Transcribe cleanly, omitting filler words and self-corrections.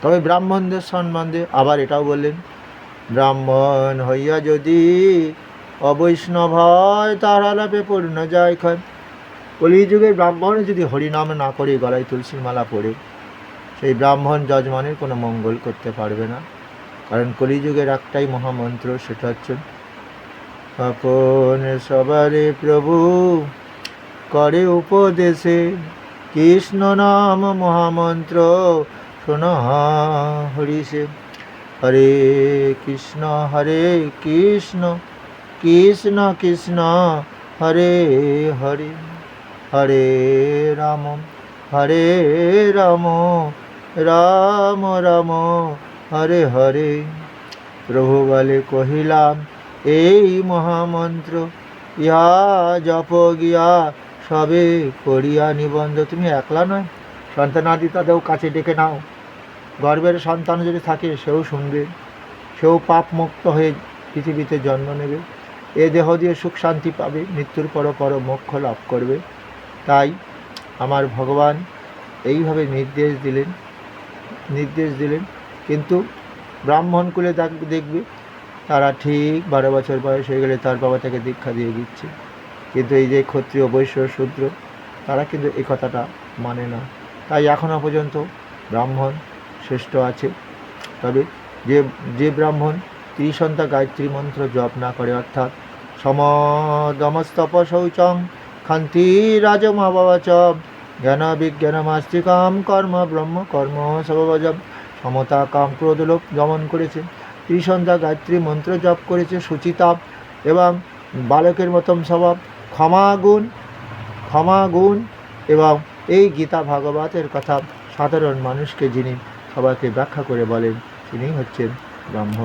তবে ব্রাহ্মণদের সম্বন্ধে আবার এটাও বললেন, ব্রাহ্মণ হইয়া যদি অবৈষ্ণব হয় তার আলাপে পূর্ণ যায় ক্ষয়। কলিযুগের ব্রাহ্মণ যদি হরিনাম না করে গলায় তুলসীর মালা পড়ে, সেই ব্রাহ্মণ যজমানের কোনো মঙ্গল করতে পারবে না। কারণ কলিযুগের একটাই মহামন্ত্র, সেটা হচ্ছে আপন সবারে প্রভু করে উপদেশে, কৃষ্ণ নাম মহামন্ত্র শোনা হরিষে। হরে কৃষ্ণ কৃষ্ণ কৃষ্ণ হরে হরে, হরে রাম রাম রাম হরে হরে। প্রভু বলে কহিলাম এই মহামন্ত্র, ইহা জপ গিয়া সবে করিয়া নিবন্ধ। তুমি একলা নয়, সন্তানাদি তাদেরও কাছে ডেকে নাও। গর্ভের সন্তান যদি থাকে সেও শুনবে, সেও পাপ মুক্ত হয়ে পৃথিবীতে জন্ম নেবে, এ দেহ দিয়ে সুখ শান্তি পাবে, মৃত্যুর পর মোক্ষ লাভ করবে। তাই আমার ভগবান এইভাবে নির্দেশ দিলেন। কিন্তু ব্রাহ্মণ কুলে দেখবে তারা ঠিক 12 বছর বয়স হয়ে গেলে তার বাবা তাকে দীক্ষা দিয়ে দিচ্ছে। কিন্তু এই যে ক্ষত্রিয় বৈশ্য শূদ্র, তারা কিন্তু এই কথাটা মানে না। তাই এখনও পর্যন্ত ব্রাহ্মণ শ্রেষ্ঠ আছে। তবে যে ব্রাহ্মণ ত্রিসন্ধ্যা গায়ত্রী মন্ত্র জপ না করে, অর্থাৎ সমদমস্তপ শৌচং খান্তি রাজমাবাচ জ্ঞান বিজ্ঞানমাস্তিকাম কর্ম ব্রহ্ম কর্ম সবজম, সমতা কাম ক্রোধ লোভ দমন করেছে, ত্রিসন্ধ্যা গায়ত্রী মন্ত্র জপ করেছে, সুচিতাপ এবং বালকের মতন স্বভাব, ক্ষমাগুণ এবং এই গীতা ভাগবতের কথা সাধারণ মানুষকে যিনি সবাইকে ব্যাখ্যা করে বলেন, তিনি হচ্ছেন ব্রাহ্মণ।